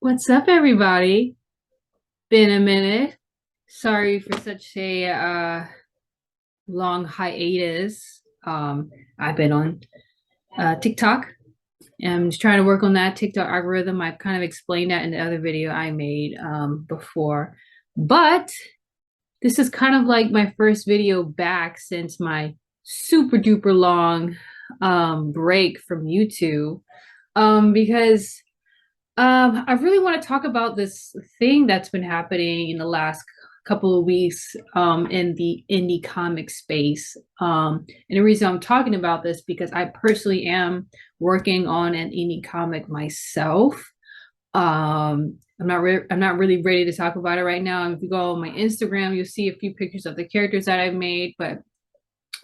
What's up, everybody? Been a minute. Sorry for such a long hiatus. I've been on TikTok. I'm just trying to work on that TikTok algorithm. I've kind of explained that in the other video I made before. But this is kind of like my first video back since my super duper long break from YouTube. Because I really want to talk about this thing that's been happening in the last couple of weeks in the indie comic space. And the reason I'm talking about this because I personally am working on an indie comic myself. I'm not really ready to talk about it right now. If you go on my Instagram, you'll see a few pictures of the characters that I've made, but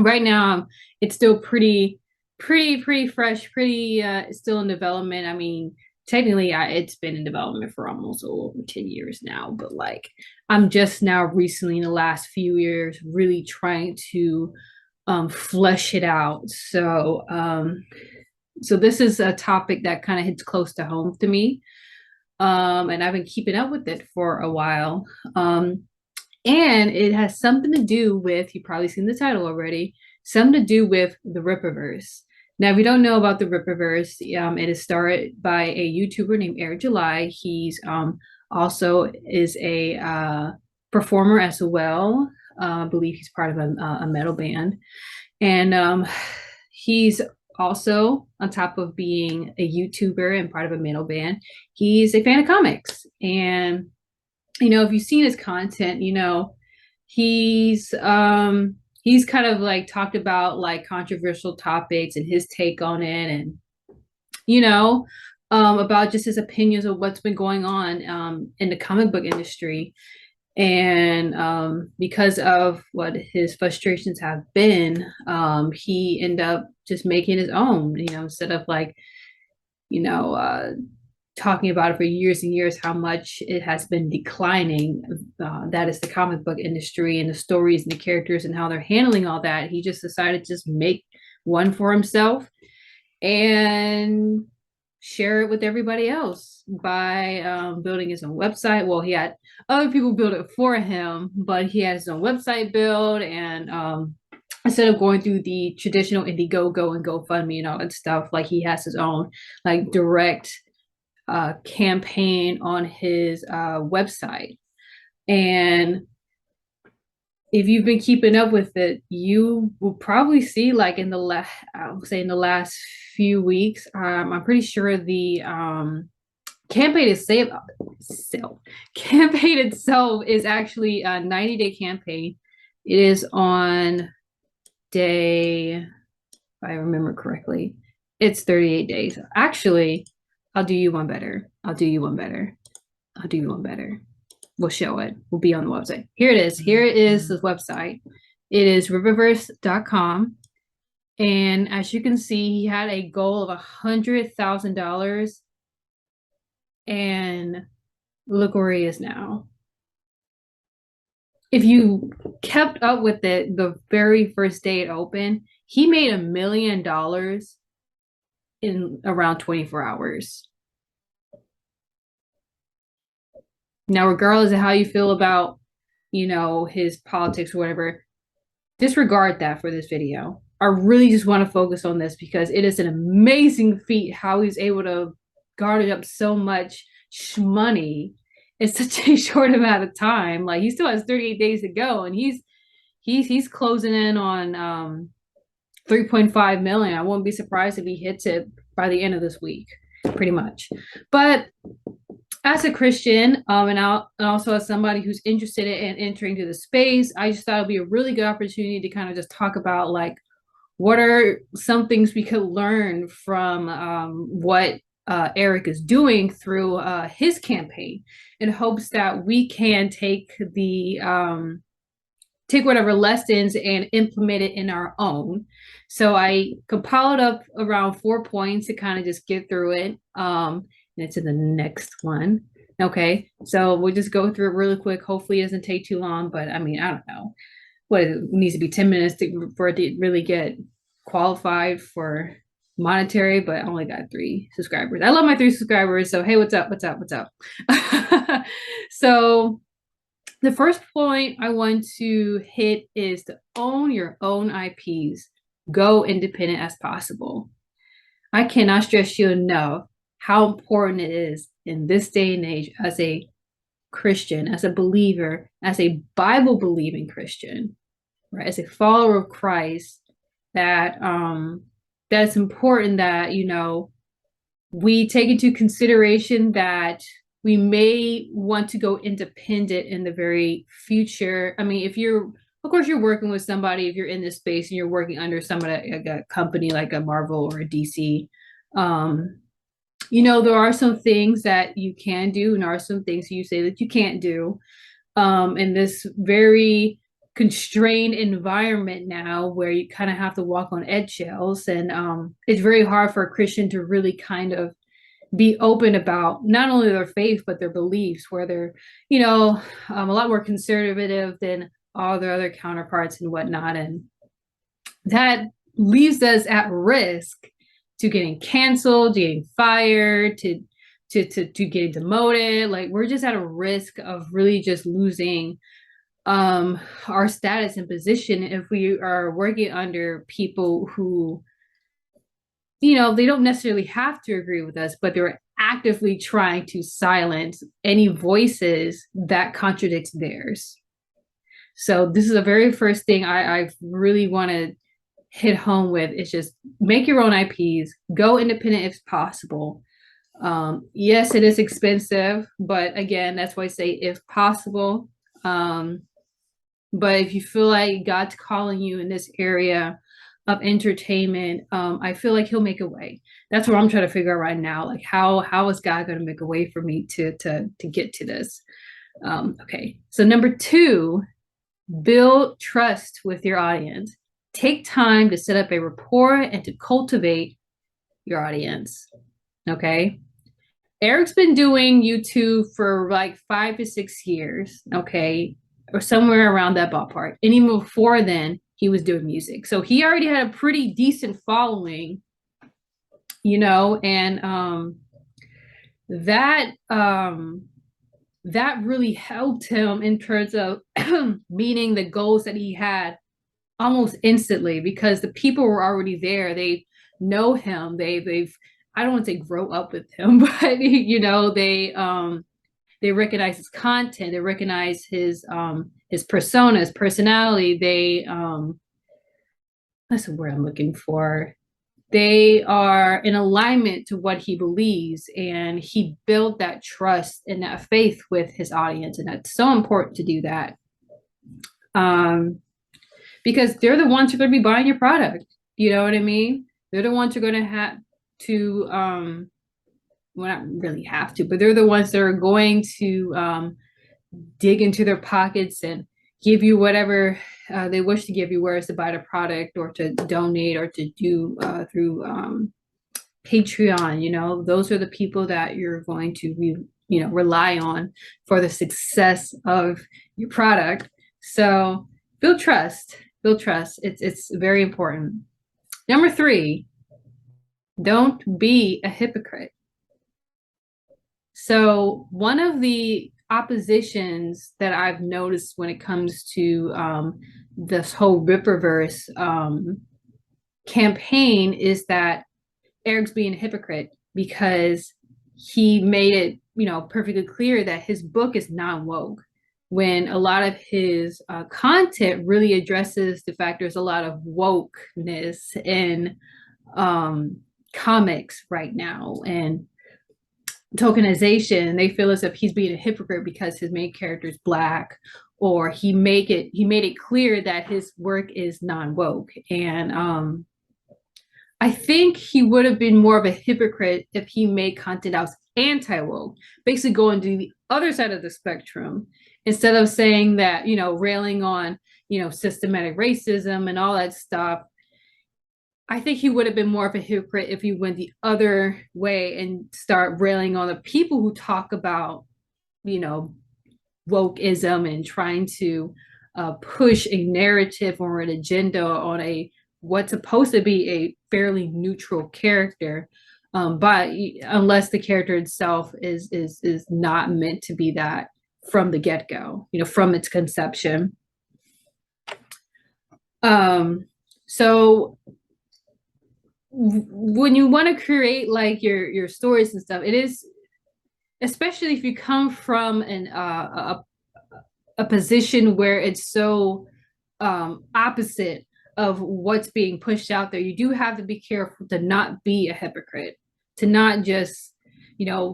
right now it's still pretty fresh, pretty still in development. I mean, technically it's been in development for almost over 10 years now, but like I'm just now recently in the last few years really trying to flesh it out. So this is a topic that kind of hits close to home to me. And I've been keeping up with it for a while. And it has something to do with, you've probably seen the title already, something to do with the Rippaverse. Now, if you don't know about the Rippaverse, it is started by a YouTuber named Eric July. He's also is a performer as well. I believe he's part of a metal band. And he's also, on top of being a YouTuber and part of a metal band, he's a fan of comics. And if you've seen his content, he's kind of like talked about like controversial topics and his take on it, and you know about just his opinions of what's been going on in the comic book industry. And because of what his frustrations have been, he ended up just making his own, instead of like you know talking about it for years and years, how much it has been declining. That is the comic book industry and the stories and the characters and how they're handling all that. He just decided to just make one for himself and share it with everybody else by building his own website. Well, he had other people build it for him, but he had his own website build. And instead of going through the traditional Indiegogo and GoFundMe and all that stuff, like he has his own like direct campaign on his website. And if you've been keeping up with it, you will probably see like I would say in the last few weeks, I'm pretty sure the campaign is campaign itself is actually a 90-day campaign. It is on day, if I remember correctly, it's 38 days. Actually, I'll do you one better. I'll do you one better. I'll do you one better. We'll show it. We'll be on the website. Here it is. Here it is, the website. It is rippaverse.com. And as you can see, he had a goal of $100,000. And look where he is now. If you kept up with it the very first day it opened, he made $1 million in around 24 hours. Now, regardless of how you feel about, his politics or whatever, disregard that for this video. I really just want to focus on this because it is an amazing feat how he's able to garner up so much money in such a short amount of time. Like he still has 38 days to go, and he's closing in on 3.5 million. I won't be surprised if he hits it by the end of this week, pretty much. But as a Christian, and also as somebody who's interested in entering to the space, I just thought it'd be a really good opportunity to kind of just talk about like what are some things we could learn from what Eric is doing through his campaign, in hopes that we can take whatever lessons and implement it in our own. So I compiled up around 4 points to kind of just get through it. And it's in the next one. Okay, so we'll just go through it really quick. Hopefully it doesn't take too long, but I mean, I don't know. What, it needs to be 10 minutes for it to really get qualified for monetary, but I only got 3 subscribers. I love my 3 subscribers. So, hey, what's up? What's up? What's up? So, the first point I want to hit is to own your own IPs. Go independent as possible. I cannot stress you enough how important it is in this day and age as a Christian, as a believer, as a Bible believing Christian, right? As a follower of Christ, that that's important that, you know, we take into consideration that we may want to go independent in the very future. I mean, if you're, of course, you're working with somebody, if you're in this space and you're working under somebody like a company like a Marvel or a DC, you know, there are some things that you can do and there are some things you say that you can't do. In this very constrained environment now where you kind of have to walk on eggshells, and it's very hard for a Christian to really kind of be open about not only their faith but their beliefs, where they're, you know, a lot more conservative than all their other counterparts and whatnot, and that leaves us at risk to getting canceled, to getting fired, to getting demoted. Like, we're just at a risk of really just losing our status and position if we are working under people who, you know, they don't necessarily have to agree with us, but they're actively trying to silence any voices that contradict theirs. So this is the very first thing I really want to hit home with, is just make your own IPs, go independent if possible. Yes, it is expensive, but again, that's why I say if possible. But if you feel like God's calling you in this area of entertainment, I feel like he'll make a way. That's what I'm trying to figure out right now. Like, how is God going to make a way for me to get to this? Okay. So number 2, build trust with your audience. Take time to set up a rapport and to cultivate your audience. Okay. Eric's been doing YouTube for like 5 to 6 years. Okay. Or somewhere around that ballpark. And even before then, he was doing music. So he already had a pretty decent following, you know, and that really helped him in terms of meeting the goals that he had almost instantly, because the people were already there. They know him. They've I don't want to say grow up with him, but you know, they recognize his content, they recognize his persona, his personality. They that's the word I'm looking for. They are in alignment to what he believes, and he built that trust and that faith with his audience, and that's so important to do that. Because they're the ones who are going to be buying your product. You know what I mean? They're the ones who are going to have to, well, not really have to, but they're the ones that are going to dig into their pockets and give you whatever they wish to give you, whether it's to buy the product or to donate or to do through Patreon. You know, those are the people that you're going to be, you know, rely on for the success of your product. So build trust. Build trust. It's very important. Number 3, don't be a hypocrite. So one of the oppositions that I've noticed when it comes to this whole Rippaverse campaign is that Eric's being a hypocrite, because he made it, you know, perfectly clear that his book is non-woke, when a lot of his content really addresses the fact there's a lot of wokeness in comics right now, and tokenization. They feel as if he's being a hypocrite because his main character is Black, or he made it clear that his work is non-woke. And I think he would have been more of a hypocrite if he made content that was anti-woke, basically going to the other side of the spectrum, instead of saying that, you know, railing on, you know, systematic racism and all that stuff. I think he would have been more of a hypocrite if he went the other way and start railing on the people who talk about, you know, wokeism and trying to push a narrative or an agenda on a what's supposed to be a fairly neutral character, but unless the character itself is not meant to be that from the get-go, from its conception. So when you want to create like your stories and stuff, it is, especially if you come from a position where it's so opposite of what's being pushed out there, you do have to be careful to not be a hypocrite, to not just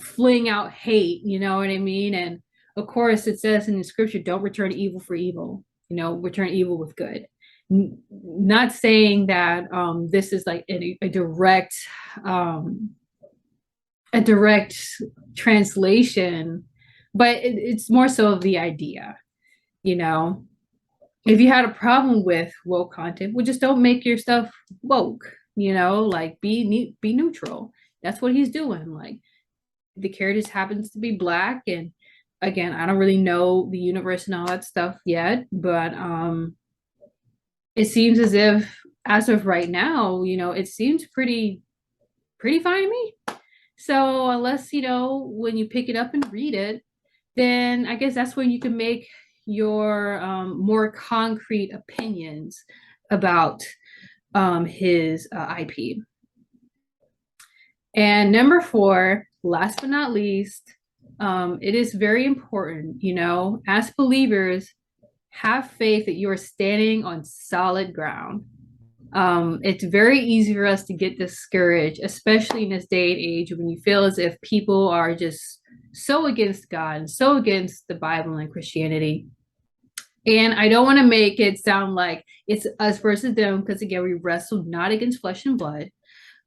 fling out hate, you know what I mean? And of course it says in the scripture, don't return evil for evil, return evil with good. Not saying that this is like a direct translation, but it's more so of the idea. If you had a problem with woke content, well, just don't make your stuff woke. Like be neutral. That's what he's doing. Like the character just happens to be black, and again, I don't really know the universe and all that stuff yet, but it seems as if, as of right now, it seems pretty fine to me. So unless, when you pick it up and read it, then I guess that's when you can make your more concrete opinions about his IP. And number 4, last but not least, it is very important, as believers, have faith that you are standing on solid ground. It's very easy for us to get discouraged, especially in this day and age when you feel as if people are just so against God and so against the Bible and Christianity. And I don't want to make it sound like it's us versus them, because again, we wrestle not against flesh and blood.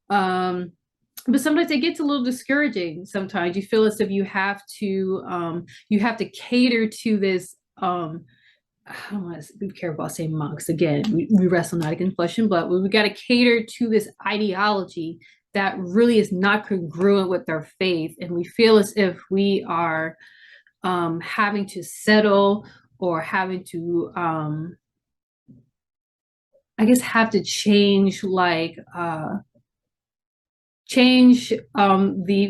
But sometimes it gets a little discouraging. Sometimes you feel as if you have to cater to this I don't want to be careful about saying monks. Again, we wrestle not against flesh and blood. We got to cater to this ideology that really is not congruent with our faith. And we feel as if we are having to settle, or having to, I guess, have to change, like, the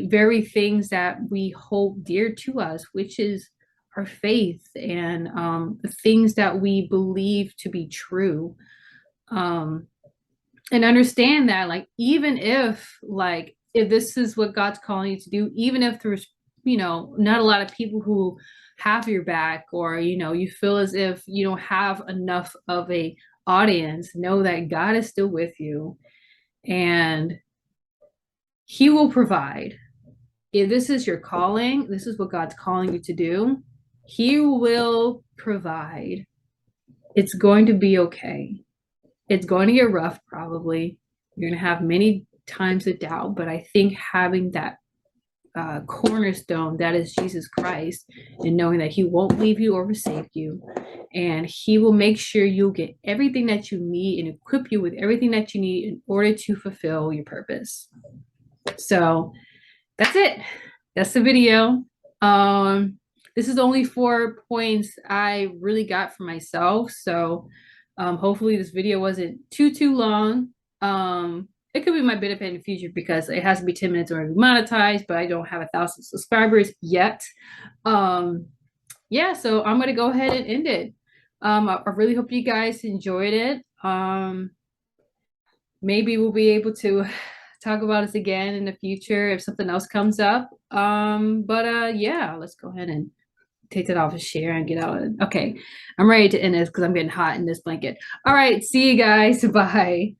very things that we hold dear to us, which is our faith and the things that we believe to be true, and understand that, like, even if this is what God's calling you to do, even if there's not a lot of people who have your back, or you feel as if you don't have enough of a audience, know that God is still with you, and he will provide. If this is your calling, this is what God's calling you to do, he will provide. It's going to be okay. It's going to get rough, probably. You're going to have many times of doubt, but I think having that cornerstone, that is Jesus Christ, and knowing that he won't leave you or forsake you, and he will make sure you'll get everything that you need and equip you with everything that you need in order to fulfill your purpose. So that's it. That's the video. This is only 4 points I really got for myself. So hopefully this video wasn't too long. It could be my benefit in the future, because it has to be 10 minutes or monetized, but I don't have 1,000 subscribers yet. Yeah, so I'm gonna go ahead and end it. I really hope you guys enjoyed it. Maybe we'll be able to talk about this again in the future if something else comes up. Yeah, let's go ahead and take that off of share and get out. Okay, I'm ready to end this because I'm getting hot in this blanket. All right, see you guys. Bye.